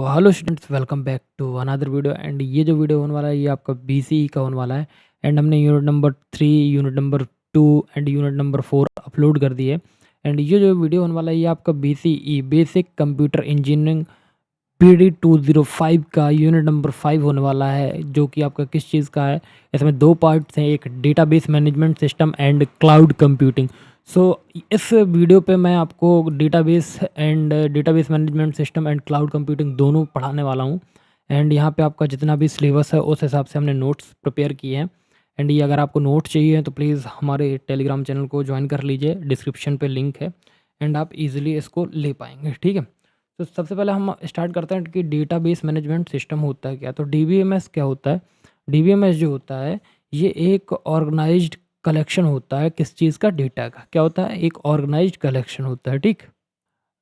Hello students, welcome back to another video. And ये जो video होने वाला है ये आपका बीसीई का होने वाला है। एंड हमने unit number 3, unit number 2 and unit number 4 upload कर दिए। एंड ये जो वीडियो होने वाला है ये आपका BCE basic computer engineering PD 205 का यूनिट नंबर 5 होने वाला है, जो कि आपका किस चीज़ का है। इसमें दो पार्ट्स हैं, एक database management system and cloud computing. So इस वीडियो पे मैं आपको database management system and cloud computing दोनों पढ़ाने वाला हूँ। एंड यहाँ पे आपका जितना भी सिलेबस है उस हिसाब से हमने नोट्स प्रिपेयर किए हैं। एंड ये अगर आपको नोट्स चाहिए तो प्लीज़ हमारे टेलीग्राम चैनल को ज्वाइन कर लीजिए, डिस्क्रिप्शन पे लिंक है एंड आप इजीली इसको ले पाएंगे। ठीक है, तो सबसे पहले हम स्टार्ट करते हैं कि डेटाबेस मैनेजमेंट सिस्टम होता है क्या। तो डीबीएमएस क्या होता है। डीबीएमएस जो होता है ये एक ऑर्गेनाइज्ड कलेक्शन होता है। किस चीज़ का? डेटा का। क्या होता है? एक ऑर्गेनाइज्ड कलेक्शन होता है। ठीक,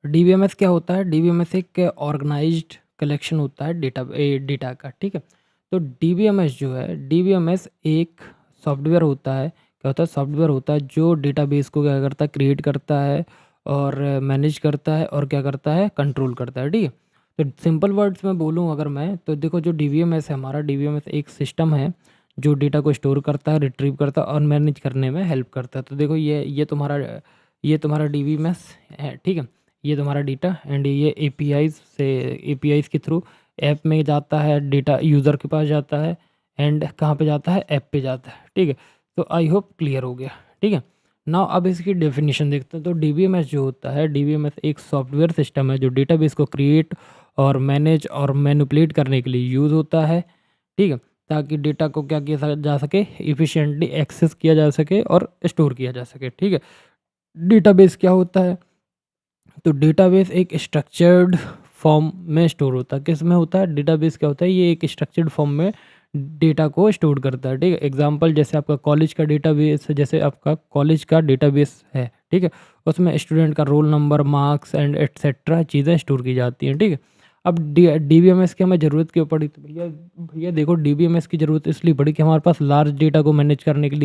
डीबीएमएस क्या होता है? डीबीएमएस एक ऑर्गेनाइज्ड कलेक्शन होता है डेटा का। ठीक है, तो डीबीएमएस जो है, डीबीएमएस एक सॉफ्टवेयर होता है। क्या होता है? सॉफ्टवेयर होता है जो डेटाबेस को क्या करता है? क्रिएट करता है और मैनेज करता है और क्या करता है? कंट्रोल करता है। ठीक है, तो सिंपल वर्ड्स में बोलूँ अगर मैं, तो देखो जो डीबीएमएस है हमारा, डीबीएमएस एक सिस्टम है जो डेटा को स्टोर करता है, रिट्रीव करता है और मैनेज करने में हेल्प करता है। तो देखो ये तुम्हारा डीबीएमएस है। ठीक है, ये तुम्हारा डेटा एंड ये एपीआईज़ के थ्रू ऐप में जाता है, डेटा यूज़र के पास जाता है एंड कहाँ पे जाता है? ऐप पे जाता है। ठीक है, तो आई होप क्लियर हो गया। ठीक है, नाउ अब इसकी डेफिनेशन देखते हैं। तो डीबीएमएस जो होता है, डीबीएमएस एक सॉफ्टवेयर सिस्टम है जो डेटाबेस को क्रिएट और मैनेज और मैनिपुलेट करने के लिए यूज़ होता है। ठीक है, ताकि डेटा को क्या किया जा सके? इफ़िशिएंटली एक्सेस किया जा सके और स्टोर किया जा सके। ठीक है, डेटाबेस क्या होता है? तो डेटाबेस एक स्ट्रक्चर्ड फॉर्म में स्टोर होता है। किस में होता है? डेटाबेस क्या होता है? ये एक स्ट्रक्चर्ड फॉर्म में डेटा को स्टोर करता है। ठीक है, एग्जांपल जैसे आपका कॉलेज का डेटाबेस, जैसे आपका कॉलेज का डेटाबेस है। ठीक है, उसमें स्टूडेंट का roll number, marks and etcetera चीज़ें स्टोर की जाती हैं। ठीक है, अब डीबीएमएस की हमें ज़रूरत क्यों पड़ी? तो भैया भैया देखो, डीबीएमएस की ज़रूरत इसलिए पड़ी कि हमारे पास लार्ज डेटा को मैनेज करने के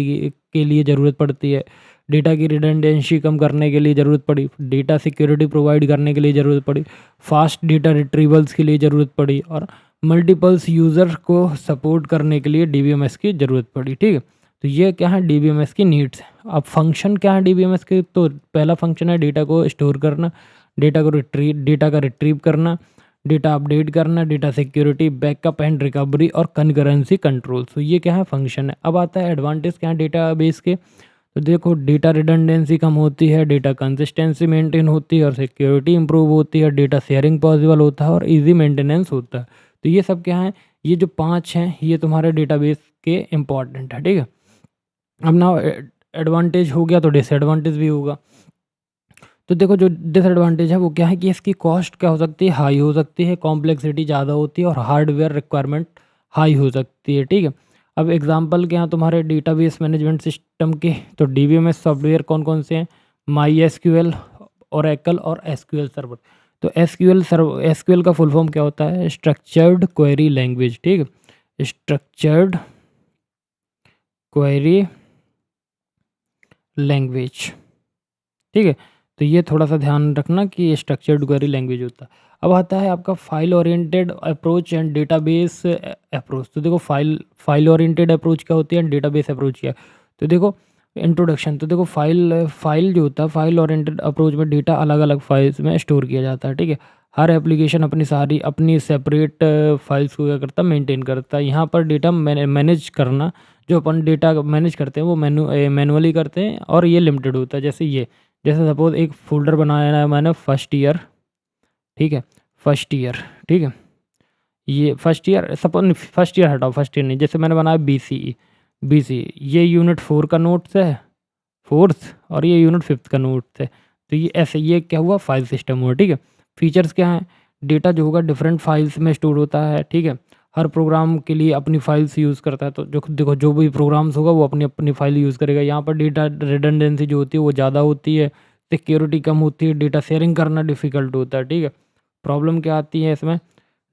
लिए ज़रूरत पड़ती है। डेटा की रिडंडेंसी कम करने के लिए ज़रूरत पड़ी, डेटा सिक्योरिटी प्रोवाइड करने के लिए ज़रूरत पड़ी, फास्ट डेटा रिट्रीवल्स के लिए ज़रूरत पड़ी और मल्टीपल्स यूज़र को सपोर्ट करने के लिए डीबीएमएस की ज़रूरत पड़ी। ठीक है, तो ये क्या है? डीबीएमएस की नीड्स है। अब फंक्शन क्या है डीबीएमएस के? तो पहला फंक्शन है डेटा को स्टोर करना, डेटा का रिट्रीव करना, डेटा अपडेट करना, data security, backup and recovery और कनकरेंसी कंट्रोल। तो ये क्या है? फंक्शन है। अब आता है एडवांटेज क्या है डेटाबेस के। तो देखो, डेटा रिडंडेंसी कम होती है, डेटा कंसिस्टेंसी मेंटेन होती है और सिक्योरिटी इंप्रूव होती है, डेटा शेयरिंग पॉसिबल होता है और इजी मेंटेनेंस होता है। तो ये सब क्या है? ये जो 5 हैं ये तुम्हारे डेटाबेस के इम्पॉर्टेंट है। ठीक है, अब ना एडवांटेज हो गया तो डिसएडवांटेज भी होगा। तो देखो, जो डिसएडवांटेज है वो क्या है कि इसकी कॉस्ट क्या हो सकती है? हाई हो सकती है, कॉम्प्लेक्सिटी ज़्यादा होती है और हार्डवेयर रिक्वायरमेंट हाई हो सकती है। ठीक है, अब एग्जांपल के यहाँ तुम्हारे डेटाबेस मैनेजमेंट सिस्टम के, तो डीबीएमएस सॉफ्टवेयर कौन कौन से हैं? माई एसक्यूएल, ओरेकल और एसक्यूएल सर्वर। तो एसक्यूएल का फुल फॉर्म क्या होता है? Structured query language. ठीक है, स्ट्रक्चर्ड क्वेरी लैंग्वेज। ठीक है, तो ये थोड़ा सा ध्यान रखना कि ये स्ट्रक्चर्ड क्वेरी लैंग्वेज होता है। अब आता है आपका file oriented approach and database approach. तो देखो, फाइल ओरिएंटेड अप्रोच क्या होती है, डेटाबेस अप्रोच क्या है। तो देखो, इंट्रोडक्शन। तो देखो, फाइल जो होता है, फाइल ओरिएंटेड अप्रोच में डेटा अलग अलग फाइल्स में स्टोर किया जाता है। ठीक है, हर एप्लीकेशन अपनी सेपरेट फाइल्स को क्या करता है? मेंटेन करता है। यहाँ पर डेटा मैनेज करना, जो अपन डेटा मैनेज करते हैं वो मैनुअली करते हैं और ये लिमिटेड होता है। जैसे सपोज एक फ़ोल्डर बनाया है मैंने फर्स्ट ईयर। ठीक है, फर्स्ट ईयर। ठीक है, ये first year, suppose first year हटाओ, फर्स्ट ईयर नहीं, जैसे मैंने बनाया बीसीई, ये यूनिट 4 का नोट्स है, फोर्थ, और ये यूनिट 5th का नोट्स है। तो ये ऐसे, ये क्या हुआ? फाइल सिस्टम हुआ। ठीक है, फीचर्स क्या हैं? डेटा जो होगा डिफरेंट फाइल्स में स्टोर होता है। ठीक है, हर प्रोग्राम के लिए अपनी फाइल्स यूज़ करता है। तो जो देखो, जो भी प्रोग्राम्स होगा वो अपनी अपनी फाइल यूज़ करेगा। यहाँ पर डेटा रिडंडेंसी जो होती है वो ज़्यादा होती है, सिक्योरिटी कम होती है, डेटा शेयरिंग करना डिफ़िकल्ट होता है। ठीक है, प्रॉब्लम क्या आती है इसमें?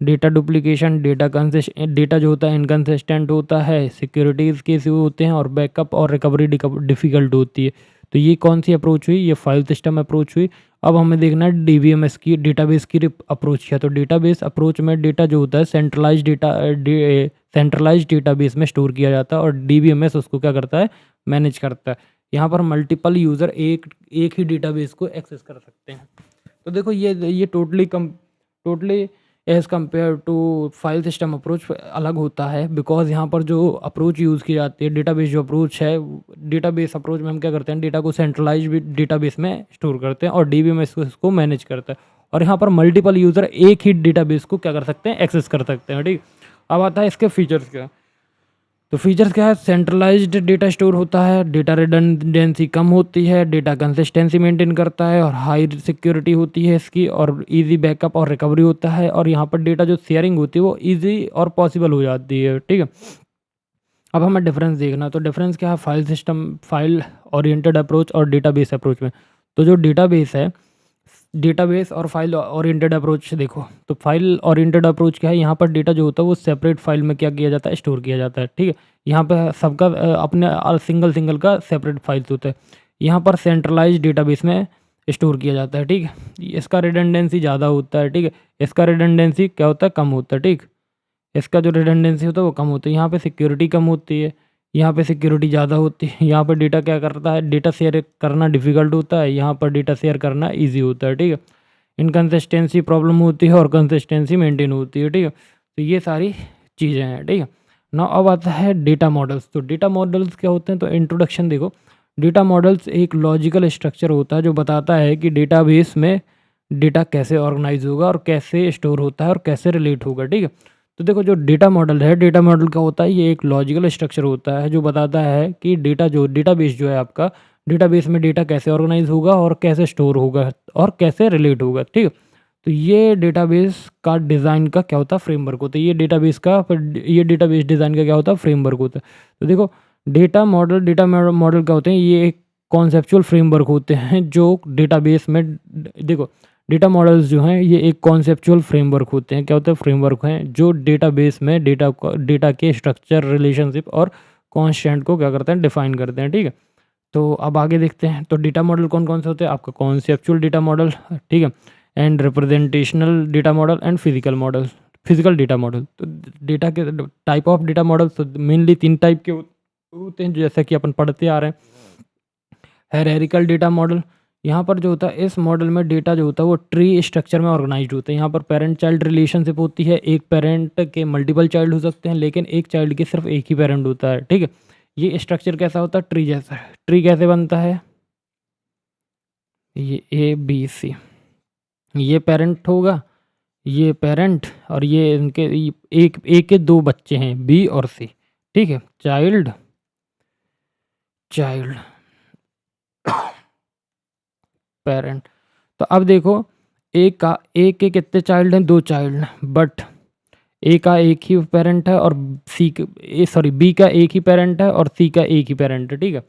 डेटा डुप्लीकेशन, डेटा जो होता है इनकंसिस्टेंट होता है, सिक्योरिटीज़ के इशू होते हैं और बैकअप और रिकवरी डिफ़िकल्ट होती है। तो तो ये कौन सी अप्रोच हुई, ये फाइल सिस्टम अप्रोच हुई। अब हमें देखना है डीबीएमएस की, डेटाबेस की अप्रोच किया। तो डेटाबेस अप्रोच में डेटा जो होता है सेंट्रलाइज डेटाबेस में स्टोर किया जाता है और डीबीएमएस उसको क्या करता है, मैनेज करता है। यहाँ पर मल्टीपल यूज़र एक ही डेटाबेस को एक्सेस कर सकते हैं। तो देखो ये totally as compare to file system approach अलग होता है, बिकॉज़ यहाँ पर जो अप्रोच यूज़ की जाती है, डेटाबेस जो अप्रोच है, डेटाबेस अप्रोच में हम क्या करते हैं, डेटा को सेंट्रलाइज डेटाबेस में स्टोर करते हैं और डीबीएमएस इसको मैनेज करता है। और यहाँ पर मल्टीपल यूज़र एक ही डेटाबेस को क्या कर सकते हैं, एक्सेस कर सकते हैं, ठीक। अब आता है इसके फीचर्स क्या। तो फीचर्स क्या है, सेंट्रलाइज्ड डेटा स्टोर होता है, डेटा रिडंडेंसी कम होती है, डेटा कंसिस्टेंसी मेंटेन करता है और हाई सिक्योरिटी होती है इसकी, और इजी बैकअप और रिकवरी होता है। और यहाँ पर डेटा जो शेयरिंग होती है वो इजी और पॉसिबल हो जाती है, ठीक है। अब हमें डिफरेंस देखना, तो डिफरेंस क्या है फाइल ओरिएंटेड अप्रोच और डेटाबेस अप्रोच में। तो जो डेटाबेस है, डेटाबेस और फाइल ओरिएंटेड अप्रोच देखो, तो फाइल ओरिएंटेड अप्रोच क्या है, यहाँ पर डेटा जो होता है वो सेपरेट फाइल में क्या किया जाता है, स्टोर किया जाता है, ठीक है। यहाँ पर सबका अपने सिंगल का सेपरेट फाइल्स होता है। यहाँ पर सेंट्रलाइज डेटाबेस में स्टोर किया जाता है, ठीक है। इसका रिडंडेंसी ज़्यादा होता है, ठीक है। इसका रिडंडेंसी क्या होता है, कम होता है, ठीक। इसका जो रिडंडेंसी होता है वो कम होता है। यहाँ पे सिक्योरिटी कम होती है, यहाँ पे सिक्योरिटी ज़्यादा होती है। यहाँ पर डेटा क्या करता है, डेटा शेयर करना डिफ़िकल्ट होता है, यहाँ पर डेटा शेयर करना ईजी होता है, ठीक है। इनकंसिस्टेंसी प्रॉब्लम होती है और कंसिस्टेंसी मेंटेन होती है, ठीक है। तो ये सारी चीज़ें हैं, ठीक है ना। अब आता है डेटा मॉडल्स। तो डेटा मॉडल्स क्या होते हैं, तो इंट्रोडक्शन देखो, डेटा मॉडल्स एक लॉजिकल स्ट्रक्चर होता है जो बताता है कि डेटाबेस में डेटा कैसे ऑर्गेनाइज होगा और कैसे स्टोर होता है और कैसे रिलेट होगा, ठीक है। तो देखो जो डेटा मॉडल है, डेटा मॉडल का होता है, ये एक लॉजिकल स्ट्रक्चर होता है जो बताता है कि डेटाबेस जो है आपका, डेटाबेस में डेटा कैसे ऑर्गेनाइज होगा और कैसे स्टोर होगा और कैसे रिलेट होगा, ठीक है। तो ये डेटाबेस का डिज़ाइन का क्या होता है, फ्रेमवर्क होता है। ये डेटाबेस डिज़ाइन का क्या होता है, फ्रेमवर्क होता है। तो देखो डेटा मॉडल क्या होते हैं, ये एक कॉन्सेप्चुअल फ्रेमवर्क होते हैं जो डेटाबेस में देखो, डेटा मॉडल्स जो हैं ये एक कॉन्सेप्चुअल फ्रेमवर्क होते हैं। क्या होते हैं, फ्रेमवर्क हैं जो डेटाबेस में डेटा के स्ट्रक्चर, रिलेशनशिप और कॉन्स्टेंट को क्या करते हैं, डिफाइन करते हैं, ठीक है। तो अब आगे देखते हैं, तो डेटा मॉडल कौन कौन से होते हैं, आपका कॉन्सेप्चुअल डेटा मॉडल, ठीक है, and representational data model and physical data model. तो डेटा के टाइप ऑफ डेटा मॉडल तो मेनली 3 टाइप के होते हैं, जैसा कि अपन पढ़ते आ रहे हैं। हायरार्किकल डेटा मॉडल, यहाँ पर जो होता है, इस मॉडल में डेटा जो होता है वो ट्री स्ट्रक्चर में ऑर्गेनाइज्ड होता है। यहाँ पर पेरेंट चाइल्ड रिलेशनशिप होती है, एक पेरेंट के मल्टीपल चाइल्ड हो सकते हैं, लेकिन एक चाइल्ड के सिर्फ एक ही पेरेंट होता है, ठीक है। ये स्ट्रक्चर कैसा होता है, ट्री जैसा है। ट्री कैसे बनता है, ये ABC, ये पेरेंट होगा, ये पेरेंट, और ये इनके एक के 2 बच्चे हैं, B और C, ठीक है। Child child parent. तो अब देखो, एक के कितने चाइल्ड हैं, 2 चाइल्ड हैं, बट ए का एक ही पेरेंट है और बी का एक ही पेरेंट है और सी का एक ही पेरेंट है, ठीक है।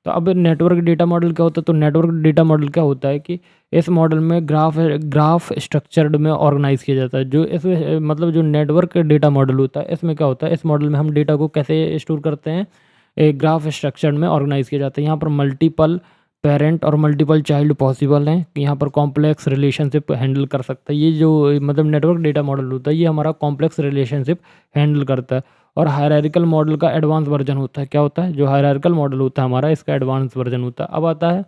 तो अब नेटवर्क डेटा मॉडल क्या होता है, तो नेटवर्क डेटा मॉडल क्या होता है कि इस मॉडल में ग्राफ स्ट्रक्चर्ड में ऑर्गेनाइज किया जाता है। जो इस मतलब जो नेटवर्क डेटा मॉडल होता है, इसमें क्या होता है, इस मॉडल में हम डेटा को कैसे स्टोर करते हैं, एक ग्राफ स्ट्रक्चर में ऑर्गेनाइज किया जाता है। यहाँ पर मल्टीपल पेरेंट और मल्टीपल चाइल्ड पॉसिबल हैं, यहाँ पर कॉम्प्लेक्स रिलेशनशिप हैंडल कर सकता है। ये जो मतलब नेटवर्क डेटा मॉडल होता है, ये हमारा कॉम्प्लेक्स रिलेशनशिप हैंडल करता है। और हायरार्किकल मॉडल का एडवांस वर्जन होता है। क्या होता है, जो हायरार्किकल मॉडल होता है हमारा, इसका एडवांस वर्जन होता है। अब आता है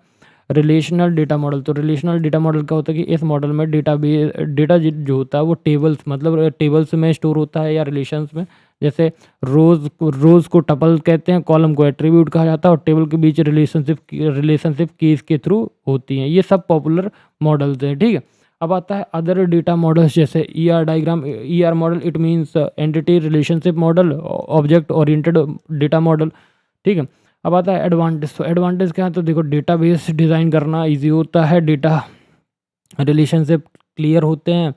रिलेशनल डेटा मॉडल। तो रिलेशनल डेटा मॉडल क्या होता है कि इस मॉडल में डेटा जो होता है वो टेबल्स, मतलब टेबल्स में स्टोर होता है या रिलेशंस में। जैसे रोज़ को टपल कहते हैं, कॉलम को एट्रीब्यूट कहा जाता है और टेबल के बीच रिलेशनशिप कीज के थ्रू होती हैं। ये सब पॉपुलर मॉडल्स हैं, ठीक है। अब आता है अदर डेटा मॉडल्स, जैसे ER model, it means entity relationship model, object oriented data model, ठीक है। अब आता है एडवांटेज। तो एडवांटेज क्या है, तो देखो डेटाबेस डिज़ाइन करना इजी होता है, डेटा रिलेशनशिप क्लियर होते हैं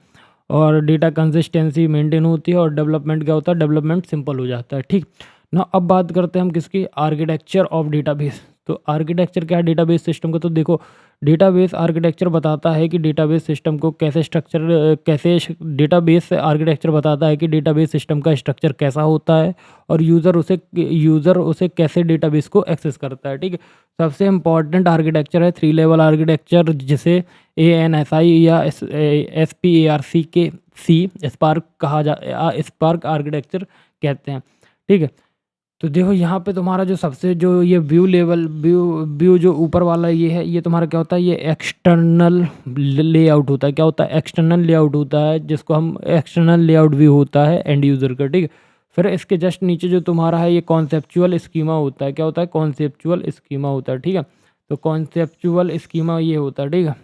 और डेटा कंसिस्टेंसी मेंटेन होती है, और डेवलपमेंट क्या होता है, डेवलपमेंट सिंपल हो जाता है, ठीक ना। अब बात करते हैं हम किसकी, आर्किटेक्चर ऑफ डेटाबेस। तो आर्किटेक्चर क्या है डेटाबेस सिस्टम का, तो देखो डेटाबेस आर्किटेक्चर बताता है कि डेटाबेस सिस्टम को कैसे डेटाबेस आर्किटेक्चर बताता है कि डेटाबेस सिस्टम का स्ट्रक्चर कैसा होता है और यूज़र उसे कैसे डेटाबेस को एक्सेस करता है। ठीक है, सबसे इम्पॉर्टेंट आर्किटेक्चर है 3 लेवल आर्किटेक्चर, जिसे ANSI या SPARC के स्पार्क आर्किटेक्चर कहते हैं। ठीक है, तो देखो यहाँ पे तुम्हारा जो सबसे जो ये व्यू जो ऊपर वाला ये है, ये तुम्हारा क्या होता है, ये एक्सटर्नल लेआउट होता है। क्या होता है, एक्सटर्नल लेआउट होता है, जिसको हम एक्सटर्नल लेआउट व्यू होता है एंड यूज़र का। ठीक है, फिर इसके जस्ट नीचे जो तुम्हारा है ये कॉन्सेप्चुअल स्कीमा होता है। क्या होता है, कॉन्सेप्चुअल स्कीमा होता है। ठीक है, तो कॉन्सेप्चुअल स्कीमा ये होता है। ठीक है,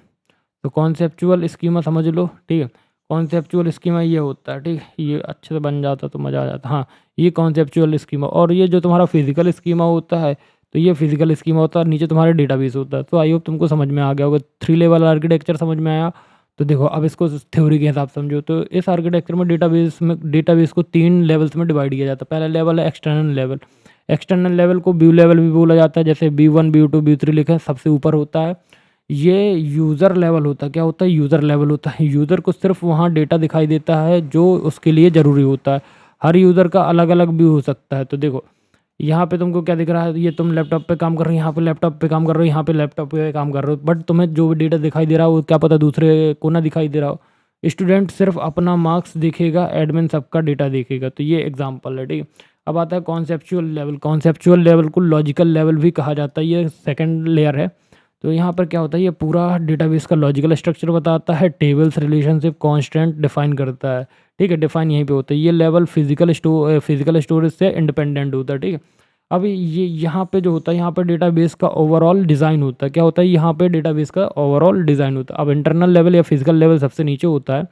तो कॉन्सेप्चुअल स्कीमा समझ लो। ठीक है, कॉन्सेप्चुअल स्कीमा ये होता है। ठीक है, ये अच्छे से बन जाता तो मज़ा आ जाता। हाँ, ये कॉन्सेप्चुअल स्कीमा, और ये जो तुम्हारा फिजिकल स्कीमा होता है, तो ये फिजिकल स्कीमा होता है, नीचे तुम्हारे डेटाबेस होता है। तो आई होप तुमको समझ में आ गया होगा, 3 लेवल आर्किटेक्चर समझ में आया। तो देखो अब इसको थ्योरी के हिसाब से समझो। तो इस आर्किटेक्चर में डेटाबेस को 3 लेवल्स में डिवाइड किया जाता है। पहला लेवल है एक्सटर्नल लेवल। एक्सटर्नल लेवल को व्यू लेवल भी बोला जाता है, जैसे B1 B2 B3 लिखे सबसे ऊपर होता है। ये यूज़र लेवल होता है। क्या होता है, यूज़र लेवल होता है। यूज़र को सिर्फ वहाँ डेटा दिखाई देता है जो उसके लिए ज़रूरी होता है। हर यूज़र का अलग अलग व्यू हो सकता है। तो देखो यहाँ पे तुमको क्या दिख रहा है, ये तुम लैपटॉप पे काम कर रहे हो, यहाँ पे लैपटॉप पे काम कर रहे हो, यहाँ पे लैपटॉप पे काम कर रहे हो, बट तुम्हें जो भी डेटा दिखाई दे रहा हो वो क्या पता दूसरे को ना दिखाई दे रहा हो। स्टूडेंट सिर्फ अपना मार्क्स देखेगा, एडमिन सबका डेटा देखेगा। तो ये एग्जाम्पल है। ठीक है, अब आता है कॉन्सेप्चुअल लेवल। कॉन्सेप्चुअल लेवल को लॉजिकल लेवल भी कहा जाता है, ये सेकेंड लेयर है। तो यहाँ पर क्या होता है, ये पूरा डेटाबेस का लॉजिकल स्ट्रक्चर बताता है, टेबल्स, रिलेशनशिप, कांस्टेंट डिफाइन करता है। ठीक है, डिफाइन यहीं पे होता है। ये लेवल फिजिकल स्टोरेज से इंडिपेंडेंट होता है। ठीक है, अब ये यहाँ पे जो होता है, यहाँ पे डेटाबेस का ओवरऑल डिज़ाइन होता है। क्या होता है, यहाँ पे डेटाबेस का ओवरऑल डिज़ाइन होता है। अब इंटरनल लेवल या फिजिकल लेवल सबसे नीचे होता है।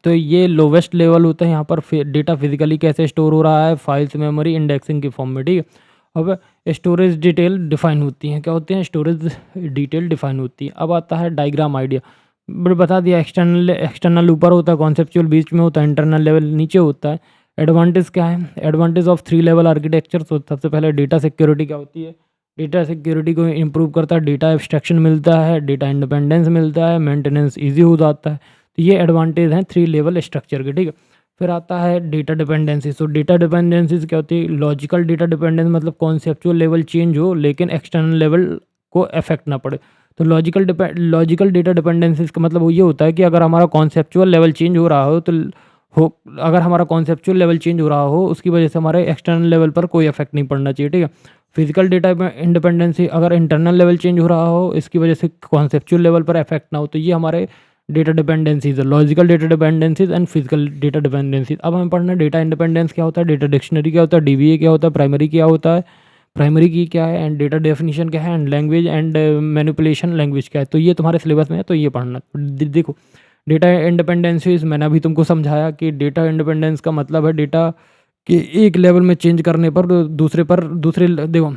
तो ये लोवेस्ट लेवल होता है। यहाँ पर डेटा फिजिकली कैसे स्टोर हो रहा है, फाइल्स, मेमोरी, इंडेक्सिंग के फॉर्म में। ठीक है, अब स्टोरेज डिटेल डिफाइन होती हैं। क्या होती हैं, स्टोरेज डिटेल डिफाइन होती है। अब आता है डायग्राम आइडिया। बट बता दिया, एक्सटर्नल ऊपर होता है, कॉन्सेप्चुअल बीच में होता है, इंटरनल लेवल नीचे होता है। एडवांटेज क्या है, एडवांटेज ऑफ 3 लेवल आर्किटेक्चर। तो सबसे पहले डेटा सिक्योरिटी क्या होती है, डेटा सिक्योरिटी को इम्प्रूव करता है, डेटा एब्स्ट्रैक्शन मिलता है, डेटा इंडिपेंडेंस मिलता है, मेंटेनेंस ईजी हो जाता है। तो ये एडवांटेज हैं 3 लेवल स्ट्रक्चर के। ठीक है, फिर आता है डेटा डिपेंडेंसी। तो डेटा डिपेंडेंसीज क्या होती है, लॉजिकल डेटा डिपेंडेंस मतलब कॉन्सेप्चुअल लेवल चेंज हो लेकिन एक्सटर्नल लेवल को अफेक्ट ना पड़े। तो लॉजिकल डेटा डिपेंडेंसीज का मतलब वो ये होता है कि अगर हमारा कॉन्सेप्चुअल लेवल चेंज हो रहा हो अगर हमारा कॉन्सेप्चुअल लेवल चेंज हो रहा हो, उसकी वजह से हमारे एक्सटर्नल लेवल पर कोई इफेक्ट नहीं पड़ना चाहिए। ठीक है, फिजिकल डेटा इंडिपेंडेंसी, अगर इंटरनल लेवल चेंज हो रहा हो, इसकी वजह से कॉन्सेप्चुअल लेवल पर इफेक्ट ना हो। तो ये हमारे data dependencies, logical data dependencies and physical data dependencies. अब हमें पढ़ना है डेटा इंडिपेंडेंस क्या होता है, डेटा डिक्शनरी क्या होता है, DBA क्या होता है, प्राइमरी क्या होता है, प्राइमरी की क्या है, एंड डेटा डेफिनेशन क्या है, and language and manipulation language क्या है। तो ये तुम्हारे सिलेबस में है, तो ये पढ़ना। देखो डेटा इंडिपेंडेंसीज मैंने अभी तुमको समझाया कि डेटा इंडिपेंडेंस का मतलब है डेटा के एक लेवल में चेंज करने पर दूसरे देखो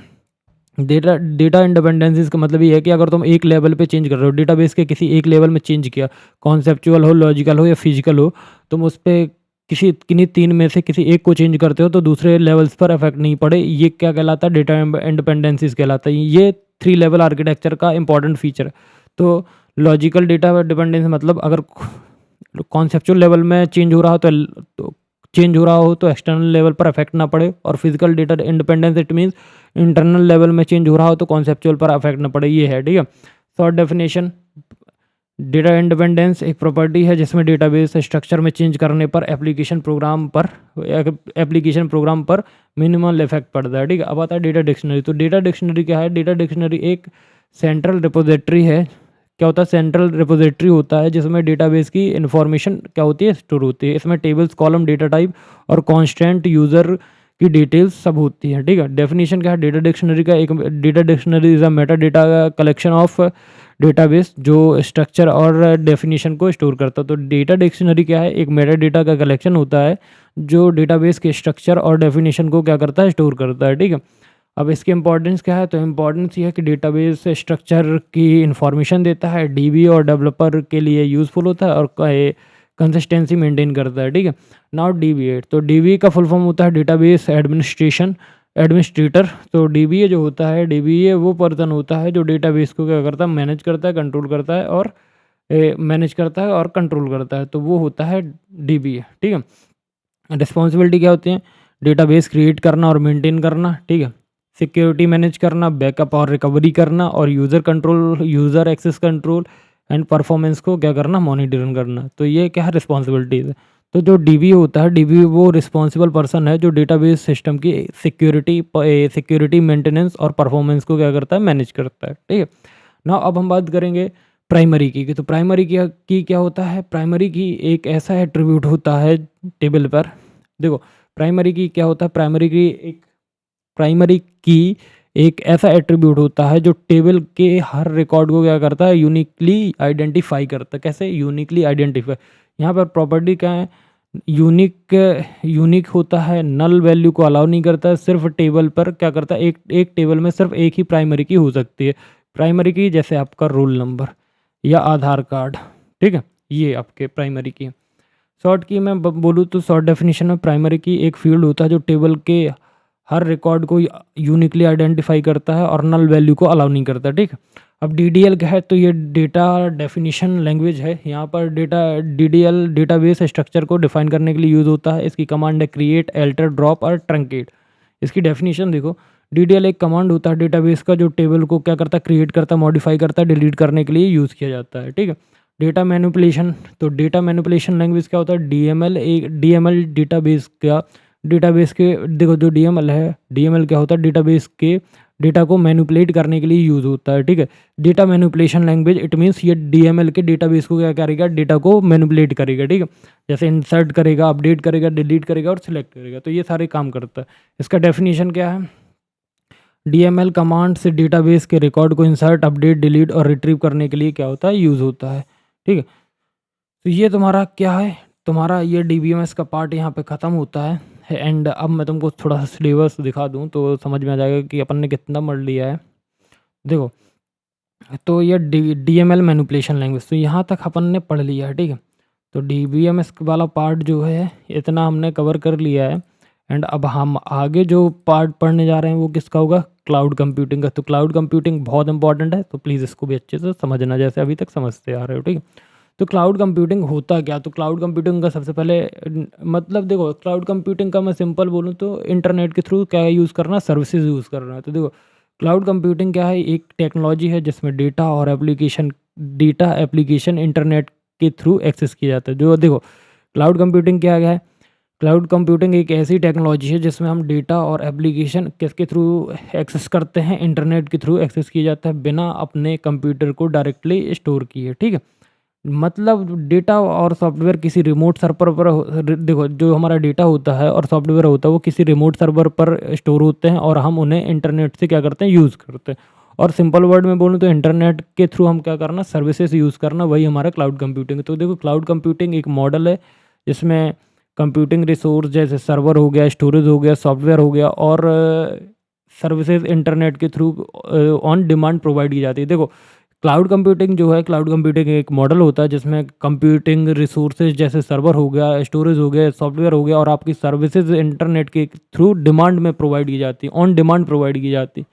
डेटा डेटा इंडिपेंडेंसीज का मतलब ये है कि अगर तुम एक लेवल पे चेंज कर रहे हो, डेटाबेस के किसी एक लेवल में चेंज किया, कॉन्सेप्चुअल हो, लॉजिकल हो या फिजिकल हो, तुम उस पर किन्हीं 3 में से किसी एक को चेंज करते हो तो दूसरे लेवल्स पर इफेक्ट नहीं पड़े। ये क्या कहलाता है, डेटा इंडिपेंडेंसीज कहलाता है। ये 3 लेवल आर्किटेक्चर का इंपॉर्टेंट फीचर है। तो लॉजिकल डेटा डिपेंडेंस मतलब अगर कॉन्सेप्चुअल लेवल में चेंज हो रहा हो तो एक्सटर्नल लेवल पर इफेक्ट ना पड़े, और physical data independence it means internal level में चेंज हो रहा हो तो कॉन्सेप्चुअल पर इफेक्ट ना पड़े। ये है। ठीक है, शॉर्ट डेफिनेशन, डेटा इंडिपेंडेंस एक प्रॉपर्टी है जिसमें डेटाबेस स्ट्रक्चर में चेंज करने पर एप्लीकेशन प्रोग्राम पर मिनिमल इफेक्ट पड़ता है। ठीक है, अब आता है डेटा डिक्शनरी। तो डेटा डिक्शनरी क्या है, डेटा डिक्शनरी एक सेंट्रल रिपोजिटरी है। क्या होता है, सेंट्रल रिपोजिटरी होता है जिसमें डेटाबेस की इन्फॉर्मेशन क्या होती है, स्टोर होती है। इसमें टेबल्स, कॉलम, डेटा टाइप और कांस्टेंट यूज़र की डिटेल्स सब होती हैं। ठीक है, डेफिनेशन क्या है, डेटा डिक्शनरी का एक data dictionary is a Meta data collection of database जो स्ट्रक्चर और डेफिनेशन को स्टोर करता है। तो डेटा डिक्शनरी क्या है, एक मेटा डेटा का कलेक्शन होता है जो डेटाबेस के स्ट्रक्चर और डेफिनेशन को क्या करता है, स्टोर करता है। ठीक है, अब इसकी इंपॉर्टेंस क्या है, तो इंपॉर्टेंस ये है कि डेटाबेस स्ट्रक्चर की इन्फॉर्मेशन देता है, DB और डेवलपर के लिए यूज़फुल होता है और कंसिस्टेंसी मेंटेन करता है। ठीक है, नाउ DB8। तो DB का फुल फॉर्म होता है डेटाबेस एडमिनिस्ट्रेशन एडमिनिस्ट्रेटर। तो डीबीए जो होता है, डीबीए वो पर्सन होता है जो डेटाबेस को क्या करता है, मैनेज करता है, कंट्रोल करता है और मैनेज करता है और कंट्रोल करता है, तो वो होता है डीबीए। ठीक है। रिस्पॉन्सिबिलिटी क्या होती है, डेटाबेस क्रिएट करना और मेंटेन करना। ठीक है। सिक्योरिटी मैनेज करना, बैकअप और रिकवरी करना, और user control, user access control and performance को क्या करना, मॉनिटरिंग करना। तो ये क्या है, रिस्पॉन्सिबिलिटीज़ है। तो जो डीबी होता है, डीबी वो रिस्पॉन्सिबल पर्सन है जो डेटाबेस सिस्टम की सिक्योरिटी मेंटेनेंस और परफॉर्मेंस को क्या करता है, मैनेज करता है। ठीक है ना। अब हम बात करेंगे प्राइमरी की। तो प्राइमरी की क्या होता है, प्राइमरी की एक ऐसा एट्रीब्यूट होता है टेबल पर। देखो प्राइमरी की क्या होता है, प्राइमरी की एक ऐसा एट्रीब्यूट होता है जो टेबल के हर रिकॉर्ड को क्या करता है, यूनिकली आइडेंटिफाई करता है। कैसे यूनिकली आइडेंटिफाई, यहाँ पर प्रॉपर्टी क्या है, यूनिक होता है, नल वैल्यू को अलाउ नहीं करता है, सिर्फ टेबल पर क्या करता है, एक टेबल में सिर्फ एक ही प्राइमरी की हो सकती है। प्राइमरी की जैसे आपका रोल नंबर या आधार कार्ड। ठीक है, ये आपके प्राइमरी की। शॉर्ट की मैं बोलूँ तो शॉर्ट डेफिनेशन में प्राइमरी की एक फील्ड होता है जो टेबल के हर रिकॉर्ड को यूनिकली आइडेंटिफाई करता है और नल वैल्यू को अलाउ नहीं करता। ठीक है। अब डीडीएल क्या है, तो ये डेटा डेफिनेशन लैंग्वेज है। यहाँ पर डीडीएल डेटाबेस स्ट्रक्चर को डिफाइन करने के लिए यूज़ होता है। इसकी कमांड है क्रिएट, एल्टर, ड्रॉप और ट्रंकेट। इसकी डेफिनेशन देखो, डीडीएल एक कमांड होता है डेटाबेस का जो टेबल को क्या करता है, क्रिएट करता है, मॉडिफाई करता है, डिलीट करने के लिए यूज़ किया जाता है। ठीक है। डेटा मैनिपुलेशन, तो डेटा मैनिपुलेशन लैंग्वेज क्या होता है, डीएमएल। एक डीएमएल डेटाबेस के देखो जो डीएमएल है, डीएमएल क्या होता है, डेटाबेस के डेटा को मैनिपुलेट करने के लिए यूज़ होता है। ठीक है। Data manipulation language, it means ये डीएमएल के डेटाबेस को क्या करेगा, डेटा को मैनिपुलेट करेगा। ठीक है। जैसे इंसर्ट करेगा, अपडेट करेगा, डिलीट करेगा और सिलेक्ट करेगा, तो ये सारे काम करता है। इसका डेफिनेशन क्या है, डीएमएल कमांड से डेटाबेस के रिकॉर्ड को इंसर्ट, अपडेट, डिलीट और रिट्रीव करने के लिए क्या होता है, यूज़ होता है। ठीक है। तो ये तुम्हारा क्या है, तुम्हारा ये डीबीएमएस का पार्ट यहाँ पे ख़त्म होता है। एंड अब मैं तुमको थोड़ा सा सिलेबस दिखा दूँ तो समझ में आ जाएगा कि अपन ने कितना पढ़ लिया है। देखो, तो ये डीएमएल मैनिपुलेशन लैंग्वेज, तो यहाँ तक अपन ने पढ़ लिया है। ठीक है। तो डीबीएमएस वाला पार्ट जो है इतना हमने कवर कर लिया है। एंड अब हम आगे जो पार्ट पढ़ने जा रहे हैं वो किसका होगा, क्लाउड कंप्यूटिंग का। तो क्लाउड कंप्यूटिंग बहुत इंपॉर्टेंट है, तो प्लीज़ इसको भी अच्छे से समझना जैसे अभी तक समझते आ रहे हो। ठीक है। तो क्लाउड कंप्यूटिंग होता क्या, तो क्लाउड कंप्यूटिंग का सबसे पहले मतलब देखो, क्लाउड कंप्यूटिंग का मैं सिंपल बोलूँ तो इंटरनेट के थ्रू क्या यूज़ करना, सर्विसेज यूज़ करना है। तो देखो क्लाउड कंप्यूटिंग क्या है, एक टेक्नोलॉजी है जिसमें डेटा एप्लीकेशन इंटरनेट के थ्रू एक्सेस किया जाता है। जो देखो क्लाउड कंप्यूटिंग क्या है, क्लाउड कंप्यूटिंग एक ऐसी टेक्नोलॉजी है जिसमें हम डेटा और एप्लीकेशन किसके थ्रू एक्सेस करते हैं, इंटरनेट के थ्रू एक्सेस किया जाता है बिना अपने कंप्यूटर को डायरेक्टली स्टोर किए। ठीक है। मतलब डेटा और सॉफ्टवेयर किसी रिमोट सर्वर पर देखो जो हमारा डेटा होता है और सॉफ्टवेयर होता है वो किसी रिमोट सर्वर पर स्टोर होते हैं और हम उन्हें इंटरनेट से क्या करते हैं, यूज़ करते हैं। और सिंपल वर्ड में बोलूँ तो इंटरनेट के थ्रू हम क्या करना, सर्विसेज यूज़ करना, वही हमारा क्लाउड कंप्यूटिंग। तो देखो क्लाउड कंप्यूटिंग एक मॉडल है जिसमें कंप्यूटिंग रिसोर्स जैसे सर्वर हो गया, स्टोरेज हो गया, सॉफ्टवेयर हो गया और सर्विसेज इंटरनेट के थ्रू ऑन डिमांड प्रोवाइड की जाती है। देखो क्लाउड कंप्यूटिंग जो है, क्लाउड कंप्यूटिंग एक मॉडल होता है जिसमें कंप्यूटिंग रिसोर्सेज जैसे सर्वर हो गया, स्टोरेज हो गया, सॉफ्टवेयर हो गया और आपकी सर्विसेज इंटरनेट के थ्रू डिमांड में प्रोवाइड की जाती है, ऑन डिमांड प्रोवाइड की जाती है।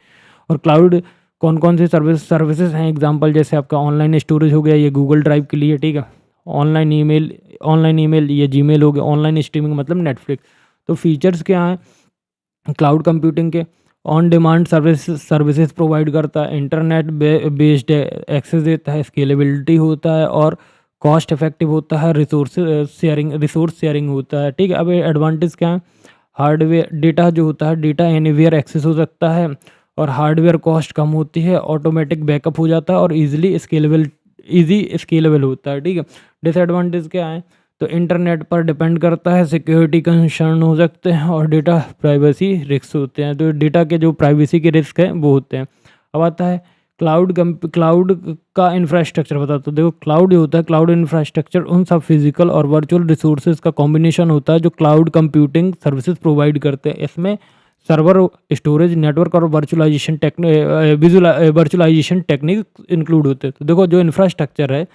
और क्लाउड कौन कौन सी सर्विसेज हैं, एग्जांपल जैसे आपका ऑनलाइन स्टोरेज हो गया, ये गूगल ड्राइव के लिए। ठीक है। ऑनलाइन ईमेल ये जीमेल हो गया, ऑनलाइन स्ट्रीमिंग मतलब नेटफ्लिक्स। तो फीचर्स क्या हैं क्लाउड कंप्यूटिंग के, ऑन डिमांड सर्विसेज प्रोवाइड करता है, इंटरनेट बेस्ड एक्सेस देता है, स्केलेबिलिटी होता है और कॉस्ट इफेक्टिव होता है, रिसोर्स शेयरिंग होता है। ठीक है। अब एडवांटेज क्या है, हार्डवेयर डेटा जो होता है, डेटा एनीवेयर एक्सेस हो सकता है और हार्डवेयर कॉस्ट कम होती है, ऑटोमेटिक बैकअप हो जाता है और इजी स्केलेबल होता है। ठीक है। डिसएडवांटेज क्या है, तो इंटरनेट पर डिपेंड करता है, सिक्योरिटी कंसर्न हो सकते हैं और डेटा प्राइवेसी रिस्क होते हैं। तो डेटा के जो प्राइवेसी के रिस्क हैं वो होते हैं। अब आता है क्लाउड का इंफ्रास्ट्रक्चर बता। तो देखो क्लाउड जो होता है, क्लाउड इंफ्रास्ट्रक्चर उन सब फिजिकल और वर्चुअल रिसोर्सेज का कॉम्बिनेशन होता है जो क्लाउड कंप्यूटिंग सर्विसेज प्रोवाइड करते हैं। इसमें सर्वर, स्टोरेज, नेटवर्क और वर्चुअलाइजेशन टेक्निक इंक्लूड होते हैं। तो देखो जो इंफ्रास्ट्रक्चर है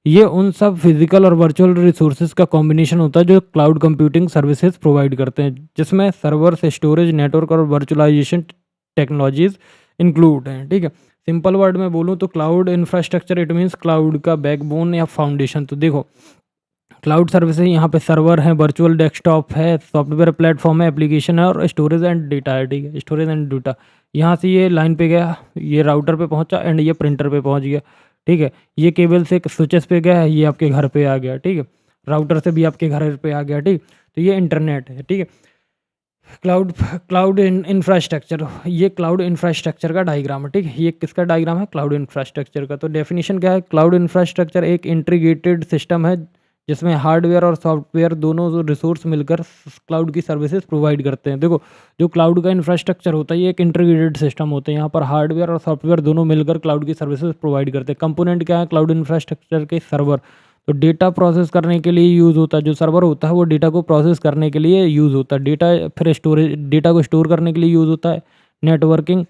ये उन सब फिजिकल और वर्चुअल रिसोर्सेज का कॉम्बिनेशन होता है जो क्लाउड कंप्यूटिंग सर्विसेज प्रोवाइड करते हैं, जिसमें सर्वर्स, स्टोरेज, नेटवर्क और वर्चुअलाइजेशन टेक्नोलॉजीज इंक्लूड हैं। ठीक है, सिंपल वर्ड में बोलूँ तो cloud infrastructure it means cloud का बैकबोन या फाउंडेशन। तो देखो, क्लाउड सर्विसेज यहाँ पे सर्वर है, वर्चुअल डेस्कटॉप है, सॉफ्टवेयर प्लेटफॉर्म है, एप्लीकेशन है और स्टोरेज एंड डेटा है। ठीक है, स्टोरेज एंड डेटा, यहाँ से ये लाइन पे गया, ये राउटर पे पहुँचा एंड ये प्रिंटर पे पहुँच गया। ठीक है, ये केबल से स्विचेस पे गया, ये आपके घर पे आ गया। ठीक है, राउटर से भी आपके घर पे आ गया। ठीक, तो ये इंटरनेट है। ठीक है, क्लाउड क्लाउड इंफ्रास्ट्रक्चर, ये क्लाउड इंफ्रास्ट्रक्चर का डायग्राम है। ठीक है, ये किसका डायग्राम है? क्लाउड इंफ्रास्ट्रक्चर का। तो डेफिनेशन क्या है? क्लाउड इंफ्रास्ट्रक्चर एक इंटीग्रेटेड सिस्टम है जिसमें हार्डवेयर और सॉफ्टवेयर दोनों रिसोर्स मिलकर क्लाउड की सर्विसेज प्रोवाइड करते हैं। देखो, जो क्लाउड का इंफ्रास्ट्रक्चर होता है ये एक इंटीग्रेटेड सिस्टम होता है, यहाँ पर हार्डवेयर और सॉफ्टवेयर दोनों मिलकर क्लाउड की सर्विसेज प्रोवाइड करते हैं। कंपोनेंट क्या है क्लाउड इंफ्रास्ट्रक्चर के? सर्वर। तो डेटा प्रोसेस करने के लिए यूज़ होता है, जो सर्वर होता है वो डेटा को प्रोसेस करने के लिए यूज़ होता है। डेटा फिर स्टोरेज, डेटा को स्टोर करने के लिए यूज़ होता है। नेटवर्किंग,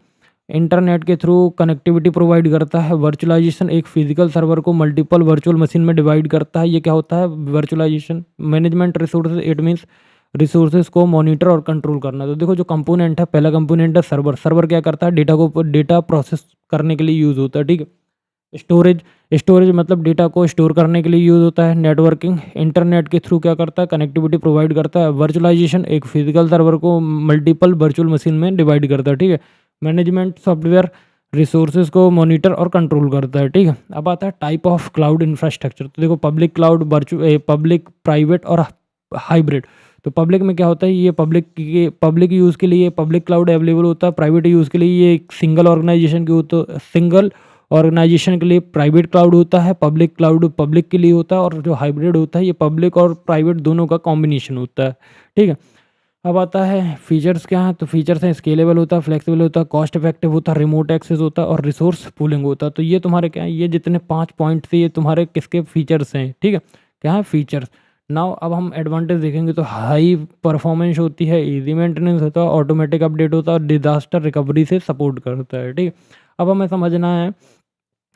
इंटरनेट के थ्रू कनेक्टिविटी प्रोवाइड करता है। वर्चुअलाइजेशन, एक फिजिकल सर्वर को मल्टीपल वर्चुअल मशीन में डिवाइड करता है। ये क्या होता है? Virtualization. Management resources it means resources को मॉनिटर और कंट्रोल करना। तो देखो, जो कंपोनेंट है, पहला कंपोनेंट है सर्वर। सर्वर क्या करता है? डेटा प्रोसेस करने के लिए यूज़ होता है। ठीक है, स्टोरेज, स्टोरेज मतलब डेटा को स्टोर करने के लिए यूज़ होता है। नेटवर्किंग, इंटरनेट के थ्रू क्या करता है? कनेक्टिविटी प्रोवाइड करता है। वर्चुअलाइजेशन, एक फिजिकल सर्वर को मल्टीपल वर्चुअल मशीन में डिवाइड करता है। ठीक है, मैनेजमेंट, सॉफ्टवेयर रिसोर्सेज को मॉनिटर और कंट्रोल करता है। ठीक है, अब आता है टाइप ऑफ क्लाउड इंफ्रास्ट्रक्चर। तो देखो, पब्लिक क्लाउड, पब्लिक, प्राइवेट और हाइब्रिड। तो पब्लिक में क्या होता है? ये पब्लिक यूज़ के लिए पब्लिक क्लाउड अवेलेबल होता है। प्राइवेट यूज़ के लिए ये एक सिंगल ऑर्गेनाइजेशन के लिए प्राइवेट क्लाउड होता है। पब्लिक क्लाउड पब्लिक के लिए होता है, और जो हाइब्रिड होता है ये पब्लिक और प्राइवेट दोनों का कॉम्बिनेशन होता है। ठीक है, अब आता है फीचर्स क्या है? तो फीचर्स हैं स्केलेबल होता है, फ्लेक्सिबल होता है, कॉस्ट इफेक्टिव होता है, रिमोट एक्सेस होता है और रिसोर्स पूलिंग होता है। तो ये तुम्हारे क्या है? ये जितने 5 पॉइंट थे ये तुम्हारे किसके फीचर्स हैं? ठीक है, क्या है? फीचर्स। नाउ अब हम एडवांटेज देखेंगे। तो हाई परफॉर्मेंस होती है, इजी मेंटेनेंस होता है, ऑटोमेटिक अपडेट होता है और डिजास्टर रिकवरी से सपोर्ट करता है। ठीक है, अब हमें समझना है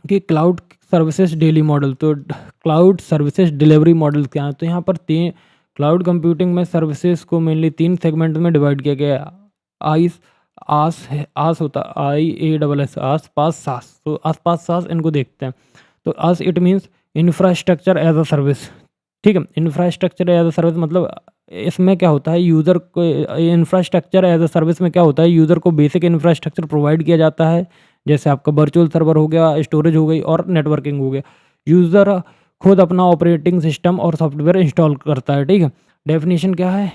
कि क्लाउड सर्विसेज डेली मॉडल। तो क्लाउड सर्विसेज डिलीवरी मॉडल क्या है? तो यहाँ पर तीन क्लाउड कंप्यूटिंग में सर्विसेज को मेनली 3 सेगमेंट में डिवाइड किया गया है। आइस आस है, आस होता है IaaS, आस पास सास। तो आस पास सास इनको देखते हैं। तो as it means infrastructure as a service. ठीक है, इंफ्रास्ट्रक्चर एज अ सर्विस मतलब इसमें क्या होता है? यूज़र को इंफ्रास्ट्रक्चर एज अ सर्विस में क्या होता है? यूज़र को बेसिक इंफ्रास्ट्रक्चर प्रोवाइड किया जाता है, जैसे आपका वर्चुअल सर्वर हो गया, स्टोरेज हो गई और नेटवर्किंग हो गया। यूज़र खुद अपना ऑपरेटिंग सिस्टम और सॉफ्टवेयर इंस्टॉल करता है। ठीक है, डेफिनेशन क्या है?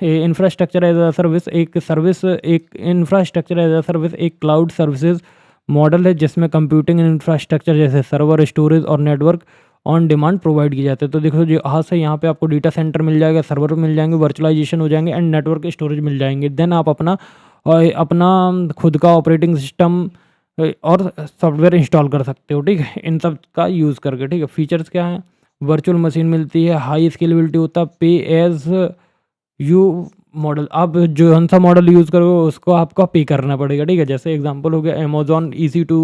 इंफ्रास्ट्रक्चर एज अ सर्विस एक इंफ्रास्ट्रक्चर एज अ सर्विस एक क्लाउड सर्विसेज मॉडल है जिसमें कंप्यूटिंग इंफ्रास्ट्रक्चर जैसे सर्वर, स्टोरेज और नेटवर्क ऑन डिमांड प्रोवाइड किए जाते हैं। तो देखो, जो आज से यहाँ पे आपको डेटा सेंटर मिल जाएगा, सर्वर मिल जाएंगे, वर्चुअलाइजेशन हो जाएंगे एंड नेटवर्क स्टोरेज मिल जाएंगे। देन आप अपना खुद का ऑपरेटिंग सिस्टम और सॉफ्टवेयर इंस्टॉल कर सकते हो। ठीक है, इन सब का यूज़ करके। ठीक है, फीचर्स क्या है? वर्चुअल मशीन मिलती है, हाई स्केलेबिलिटी होता है, पे एज यू मॉडल। आप जो कौन सा मॉडल यूज़ करोगे उसको आपको पे करना पड़ेगा। ठीक है, जैसे एग्जांपल हो गया अमेजॉन EC2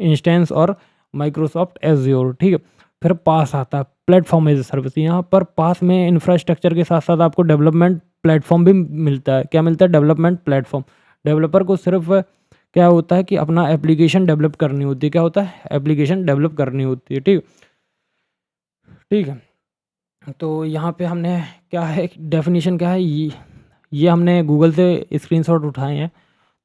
इंस्टेंस और माइक्रोसॉफ्ट एज्योर। ठीक है, फिर पास आता है प्लेटफॉर्म एज ए सर्विस। यहाँ पर पास में इंफ्रास्ट्रक्चर के साथ साथ आपको डेवलपमेंट प्लेटफॉर्म भी मिलता है। क्या मिलता है? Development platform. डेवलपर को सिर्फ क्या होता है कि अपना एप्लीकेशन डेवलप करनी होती है। क्या होता है? एप्लीकेशन डेवलप करनी होती है। ठीक, ठीक है, तो यहाँ पे हमने क्या है, डेफिनेशन क्या है, ये हमने गूगल से स्क्रीनशॉट उठाए हैं।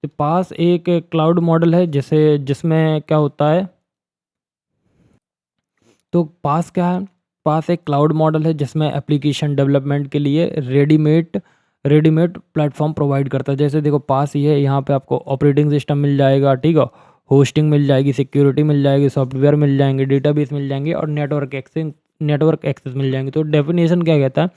तो पास एक क्लाउड मॉडल है जिसमें क्या होता है? तो पास क्या है? पास एक क्लाउड मॉडल है जिसमें एप्लीकेशन डेवलपमेंट के लिए रेडीमेड प्लेटफॉर्म प्रोवाइड करता है। जैसे देखो, पास ये है, यहाँ पे आपको ऑपरेटिंग सिस्टम मिल जाएगा। ठीक है, होस्टिंग मिल जाएगी, सिक्योरिटी मिल जाएगी, सॉफ्टवेयर मिल जाएंगे, डेटाबेस मिल जाएंगे और नेटवर्क एक्सेस मिल जाएंगे। तो डेफिनेशन क्या कहता है?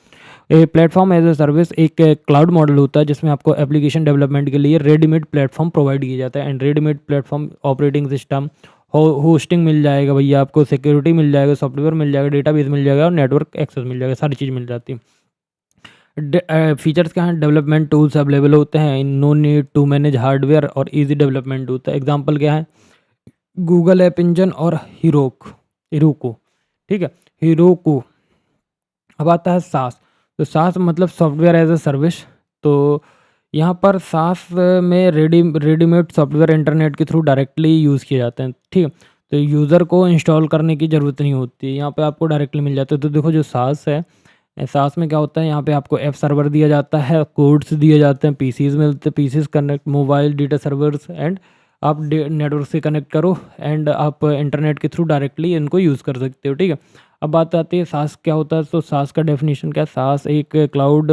A platform as a service एक क्लाउड मॉडल होता है जिसमें आपको एप्लीकेशन डेवलपमेंट के लिए रेडीमेड प्लेटफॉर्म प्रोवाइड किया जाता है। And readymade platform hosting system, hosting मिल जाएगा भैया आपको, सिक्योरिटी मिल जाएगा, सॉफ्टवेयर मिल जाएगा, डेटाबेस मिल जाएगा और नेटवर्क एक्सेस मिल जाएगा, सारी चीज़ मिल जाती है। फीचर्स क्या हैं? डेवलपमेंट टूल्स अवेलेबल होते हैं, no need to manage hardware और इजी डेवलपमेंट होता है। एग्जांपल क्या है? गूगल ऐप इंजन और हीरोको। ठीक है, हेरोकू। अब आता है सास। तो सास मतलब सॉफ्टवेयर एज अ सर्विस। तो यहाँ पर सास में रेडीमेड सॉफ्टवेयर इंटरनेट के थ्रू डायरेक्टली यूज़ किए जाते हैं, ठीक है। तो यूज़र को इंस्टॉल करने की ज़रूरत नहीं होती, यहाँ पे आपको डायरेक्टली मिल जाता है। तो देखो जो सास है, सास में क्या होता है, यहाँ पे आपको ऐप सर्वर दिया जाता है, कोड्स दिए जाते हैं, पीसीज मिलते हैं, PCs connect mobile data servers and आप नेटवर्क से कनेक्ट करो एंड आप इंटरनेट के थ्रू डायरेक्टली इनको यूज़ कर सकते हो, ठीक है। अब बात आती है सास क्या होता है। तो सास का डेफिनेशन क्या है, सास एक क्लाउड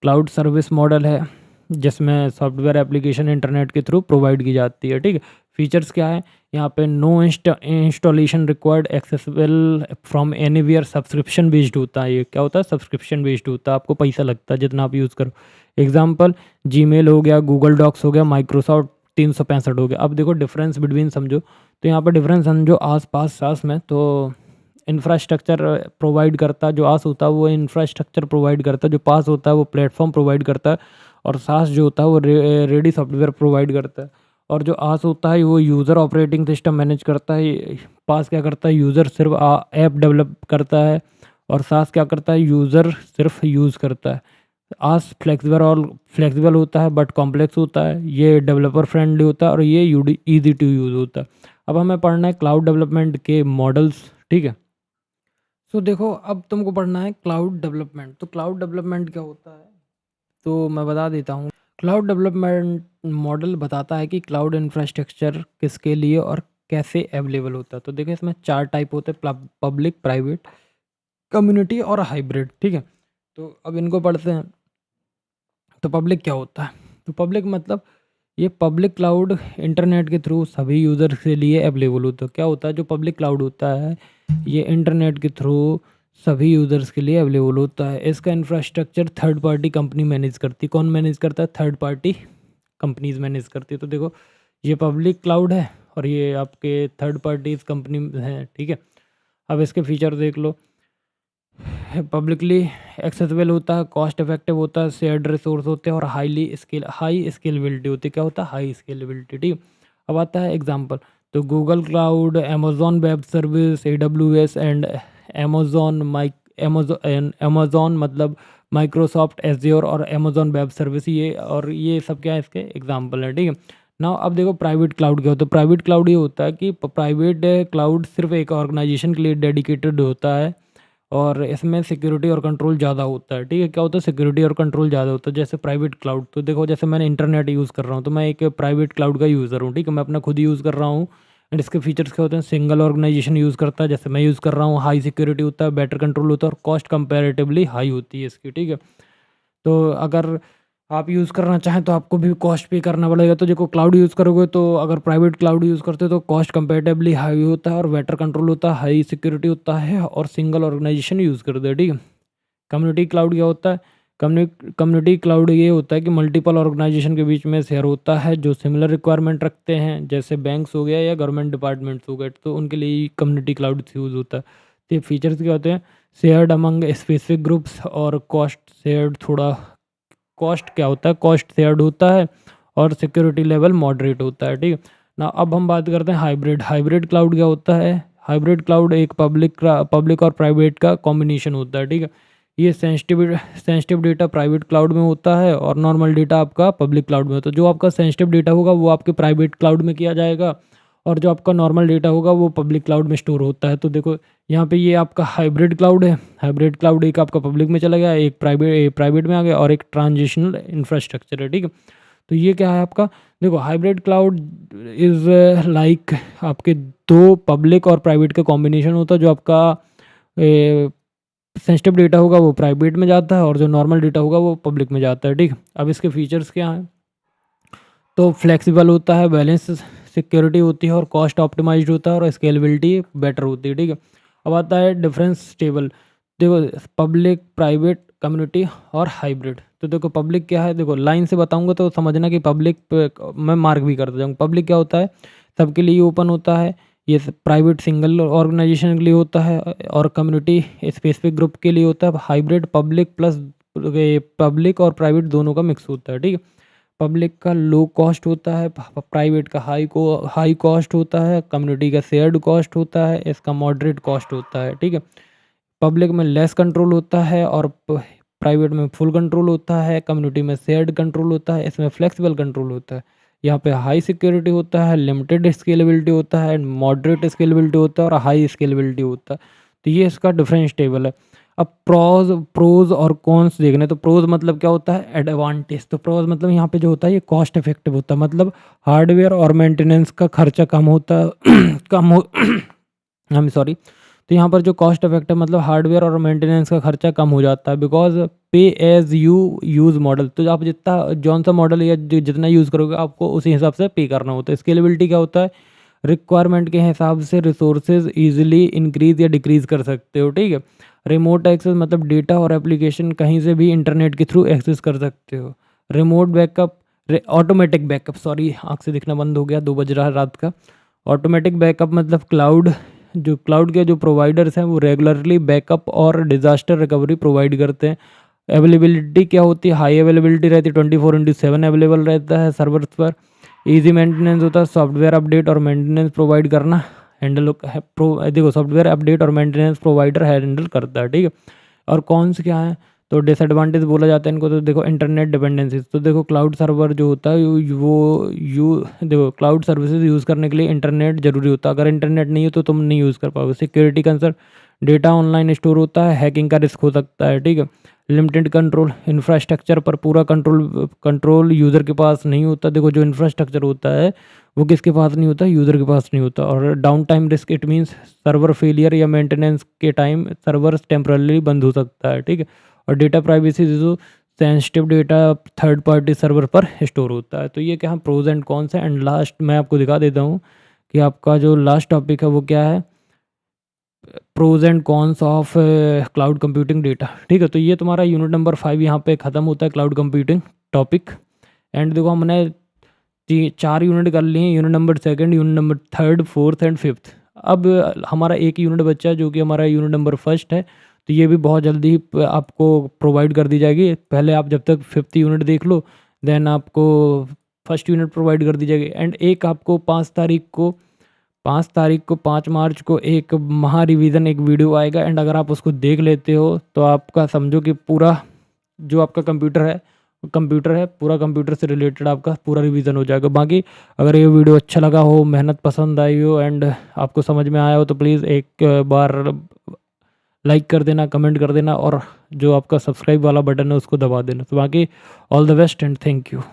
क्लाउड सर्विस मॉडल है जिसमें सॉफ्टवेयर एप्लीकेशन इंटरनेट के थ्रू प्रोवाइड की जाती है, ठीक है। फीचर्स क्या है यहाँ पे, no installation required, accessible from anywhere, subscription based होता है। ये क्या होता है, सब्सक्रिप्शन बेस्ड होता है, आपको पैसा लगता है जितना आप यूज़ करो। एग्जाम्पल जीमेल हो गया, गूगल डॉक्स हो गया, माइक्रोसॉफ्ट 365 हो गया। अब देखो डिफरेंस बिटवीन समझो, तो यहाँ पर डिफरेंस समझो आस पास सास में, तो इंफ्रास्ट्रक्चर प्रोवाइड करता है, जो आस होता है वो इंफ्रास्ट्रक्चर प्रोवाइड करता है, जो पास होता है वो प्लेटफॉर्म प्रोवाइड करता है, और सास जो होता है वो रेडी सॉफ्टवेयर प्रोवाइड करता है। और जो आस होता है वो यूज़र ऑपरेटिंग सिस्टम मैनेज करता है, पास क्या करता है, यूज़र सिर्फ ऐप डेवलप करता है, और सास क्या करता है, यूज़र सिर्फ यूज़ करता है। आस फ्लेक्सिबल होता है बट कॉम्प्लेक्स होता है, ये डेवलपर फ्रेंडली होता है, और ये ईजी टू यूज़ होता है। अब हमें पढ़ना है क्लाउड डेवलपमेंट के मॉडल्स, ठीक है। तो देखो अब तुमको पढ़ना है क्लाउड डेवलपमेंट। तो क्लाउड डेवलपमेंट क्या होता है, तो मैं बता देता हूँ। क्लाउड डेवलपमेंट मॉडल बताता है कि क्लाउड इंफ्रास्ट्रक्चर किसके लिए और कैसे अवेलेबल होता है। तो देखो इसमें 4 टाइप होते हैं, पब्लिक, प्राइवेट, कम्युनिटी और हाइब्रिड, ठीक है। तो अब इनको पढ़ते हैं। तो पब्लिक क्या होता है, तो पब्लिक मतलब ये पब्लिक क्लाउड इंटरनेट के थ्रू सभी यूज़र के लिए अवेलेबल होता है। क्या होता है, जो पब्लिक क्लाउड होता है ये इंटरनेट के थ्रू सभी यूज़र्स के लिए अवेलेबल होता है। इसका infrastructure third party company manage करती है। कौन मैनेज करता है, थर्ड पार्टी कंपनीज मैनेज करती है। तो देखो ये पब्लिक क्लाउड है और ये आपके थर्ड पार्टीज कंपनी है, ठीक है। अब इसके फीचर देख लो, पब्लिकली एक्सेसिबल होता है, कॉस्ट इफेक्टिव होता है, शेयर्ड रिसोर्स होते हैं, और हाई स्केलेबिलिटी होती है। क्या होता है, हाई स्केलेबिलिटी, ठीक है। अब आता है एग्जांपल। तो Google cloud, Amazon web service, AWS and Amazon मतलब माइक्रोसॉफ्ट एज्योर और अमेजोन वेब सर्विस, ये सब क्या है, इसके एग्जांपल है, ठीक है ना। अब देखो प्राइवेट क्लाउड क्या होता है। प्राइवेट क्लाउड ये होता है कि प्राइवेट क्लाउड सिर्फ एक ऑर्गेनाइजेशन के लिए डेडिकेटेड होता है, और इसमें सिक्योरिटी और कंट्रोल ज़्यादा होता है, ठीक है। क्या होता है, सिक्योरिटी और कंट्रोल ज़्यादा होता है। जैसे प्राइवेट क्लाउड, तो देखो जैसे मैंने इंटरनेट यूज़ कर रहा हूँ, तो मैं एक प्राइवेट क्लाउड का यूज़र हूँ, ठीक है, मैं अपना खुद यूज़ कर रहा हूँ। एंड इसके फीचर्स क्या होते हैं, सिंगल ऑर्गेनाइजेशन यूज़ करता है, जैसे मैं यूज़ कर रहा हूँ, हाई सिक्योरिटी होता है, बेटर कंट्रोल होता है, और कॉस्ट कंपेरेटिवली हाई होती है इसकी, ठीक है। तो अगर आप यूज़ करना चाहें तो आपको भी कॉस्ट पे करना पड़ेगा। तो देखो क्लाउड यूज़ करोगे, तो अगर प्राइवेट क्लाउड यूज़ करते हो तो कॉस्ट कंपेरेटिवली हाई होता है, और बेटर कंट्रोल होता है, हाई सिक्योरिटी होता है, और सिंगल ऑर्गेनाइजेशन यूज़ करते हैं, ठीक है। कम्युनिटी क्लाउड क्या होता है, कम्युनिटी क्लाउड ये होता है कि मल्टीपल ऑर्गेनाइजेशन के बीच में शेयर होता है जो सिमिलर रिक्वायरमेंट रखते हैं, जैसे बैंक्स हो गया या गवर्नमेंट डिपार्टमेंट्स हो गए, तो उनके लिए कम्युनिटी क्लाउड यूज़ होता है। तो ये फीचर्स क्या होते हैं, शेयर्ड अमंग स्पेसिफिक ग्रुप्स, और कॉस्ट शेयर्ड, थोड़ा कॉस्ट क्या होता है, कॉस्ट शेयर्ड होता है, और सिक्योरिटी लेवल मॉडरेट होता है, ठीक है ना। अब हम बात करते हैं हाइब्रिड। हाइब्रिड क्लाउड क्या होता है, हाइब्रिड क्लाउड एक पब्लिक और प्राइवेट का कॉम्बिनेशन होता है, ठीक है। ये सेंसिटिव डेटा प्राइवेट क्लाउड में होता है, और नॉर्मल डेटा आपका पब्लिक क्लाउड में होता है। जो आपका सेंसिटिव डेटा होगा वो आपके प्राइवेट क्लाउड में किया जाएगा, और जो आपका नॉर्मल डेटा होगा वो पब्लिक क्लाउड में स्टोर होता है। तो देखो यहाँ पे ये आपका हाइब्रिड क्लाउड है। हाइब्रिड क्लाउड एक आपका पब्लिक में चला गया, एक प्राइवेट में आ गया, और एक ट्रांजिशनल इंफ्रास्ट्रक्चर है, ठीक है। तो ये क्या है आपका, देखो हाइब्रिड क्लाउड इज़ लाइक आपके दो पब्लिक और प्राइवेट का कॉम्बिनेशन होता है। जो आपका सेंसिटिव डेटा होगा वो प्राइवेट में जाता है, और जो नॉर्मल डेटा होगा वो पब्लिक में जाता है, ठीक है। अब इसके फीचर्स क्या हैं, तो फ्लेक्सिबल होता है, बैलेंस सिक्योरिटी होती है, और कॉस्ट ऑप्टिमाइज्ड होता है, और स्केलेबिलिटी बेटर होती है, ठीक है। अब आता है डिफरेंस टेबल। देखो पब्लिक, प्राइवेट, कम्युनिटी और हाइब्रिड। तो देखो पब्लिक क्या है, देखो लाइन से बताऊंगा तो समझना कि पब्लिक मैं मार्क भी करता जाऊँगा। पब्लिक क्या होता है, सबके लिए ओपन होता है। ये प्राइवेट सिंगल ऑर्गेनाइजेशन के लिए होता है, और कम्युनिटी स्पेसिफिक ग्रुप के लिए होता है। हाइब्रिड पब्लिक प्लस पब्लिक और प्राइवेट दोनों का मिक्स होता है, ठीक है। पब्लिक का लो कॉस्ट होता है, प्राइवेट का हाई कॉस्ट होता है, कम्युनिटी का शेयर्ड कॉस्ट होता है, इसका मॉडरेट कॉस्ट होता है, ठीक है। पब्लिक में लेस कंट्रोल होता है और प्राइवेट में फुल कंट्रोल होता है, कम्युनिटी में शेयर्ड कंट्रोल होता है, इसमें फ्लेक्सिबल कंट्रोल होता है। यहाँ पे हाई सिक्योरिटी होता है, लिमिटेड स्केलेबिलिटी होता है, मॉडरेट स्केलेबिलिटी होता है और हाई स्केलेबिलिटी होता है। तो ये इसका डिफरेंस टेबल है। अब प्रोज और कॉन्स देखने, तो प्रोज मतलब क्या होता है, एडवांटेज। तो प्रोज मतलब यहाँ पे जो होता है ये कॉस्ट इफेक्टिव होता है, मतलब हार्डवेयर और मेंटेनेंस का खर्चा कम होता है कम हो आई एम सॉरी। तो यहाँ पर जो कॉस्ट इफेक्टिव मतलब हार्डवेयर और मेंटेनेंस का खर्चा कम हो जाता है, बिकॉज पे एज यू यूज़ मॉडल। तो आप जितना जौन सा मॉडल या जितना यूज़ करोगे आपको उसी हिसाब से पे करना होता है। स्केलेबिलिटी क्या होता है, रिक्वायरमेंट के हिसाब से रिसोर्सेज ईजिली इंक्रीज या डिक्रीज कर सकते हो, ठीक है। रिमोट एक्सेस मतलब डेटा और एप्लीकेशन कहीं से भी इंटरनेट के थ्रू एक्सेस कर सकते हो। Remote backup, automatic backup, sorry आँख से दिखना बंद हो गया, 2 बज रहा है रात का। ऑटोमेटिक बैकअप मतलब क्लाउड के जो प्रोवाइडर्स हैं वो रेगुलरली बैकअप और डिज़ास्टर रिकवरी प्रोवाइड करते हैं। अवेलेबिलिटी क्या होती है, हाई अवेलेबिलिटी रहती है, 24/7 अवेलेबल रहता है सर्वर्स पर। इजी मेंटेनेंस होता है, सॉफ्टवेयर अपडेट और मेंटेनेंस प्रोवाइड करना हैंडल है देखो सॉफ्टवेयर अपडेट और मेंटेनेंस प्रोवाइडर हैंडल करता है, ठीक है। और कौन से क्या है, तो डिसएडवांटेज बोला जाता है इनको, तो देखो इंटरनेट डिपेंडेंसीज। तो देखो क्लाउड सर्वर जो होता है देखो क्लाउड सर्विसेज यूज़ करने के लिए इंटरनेट जरूरी होता है, अगर इंटरनेट नहीं हो तो तुम नहीं यूज़ कर पाओगे। Security concern, data online store होता है, हैकिंग का रिस्क हो सकता है, ठीक है। लिमिटेड कंट्रोल, इंफ्रास्ट्रक्चर पर पूरा कंट्रोल यूज़र के पास नहीं होता। देखो जो इंफ्रास्ट्रक्चर होता है वो किसके पास नहीं होता, यूज़र के पास नहीं होता। और down time risk, it means server failure या मेंटेनेंस के टाइम सर्वर टेम्परली बंद हो सकता है, ठीक है। और डेटा प्राइवेसी, जो sensitive data third party server पर स्टोर होता है। तो ये क्या है प्रोज एंड कॉन्स है। एंड लास्ट मैं आपको दिखा देता हूँ कि आपका जो लास्ट टॉपिक है वो क्या है, pros and cons of cloud computing data, ठीक है। तो ये तुम्हारा यूनिट नंबर 5 यहाँ पे ख़त्म होता है, क्लाउड कंप्यूटिंग टॉपिक। एंड देखो हमने 4 यूनिट कर लिए हैं, unit number 2, unit number 3, 4 and 5। अब हमारा एक यूनिट बचा है जो कि हमारा यूनिट नंबर 1 है। तो ये भी बहुत जल्दी ही आपको प्रोवाइड कर दी जाएगी। पहले आप जब तक 5th यूनिट देख लो, देन आपको फर्स्ट यूनिट प्रोवाइड कर दी जाएगी। एंड एक आपको 5 मार्च को एक महा रिवीजन एक वीडियो आएगा। एंड अगर आप उसको देख लेते हो तो आपका समझो कि पूरा जो आपका कंप्यूटर है पूरा कंप्यूटर से रिलेटेड आपका पूरा रिवीजन हो जाएगा। बाकी अगर ये वीडियो अच्छा लगा हो, मेहनत पसंद आई हो एंड आपको समझ में आया हो तो प्लीज़ एक बार लाइक कर देना, कमेंट कर देना और जो आपका सब्सक्राइब वाला बटन है उसको दबा देना। तो बाकी all the best and thank you.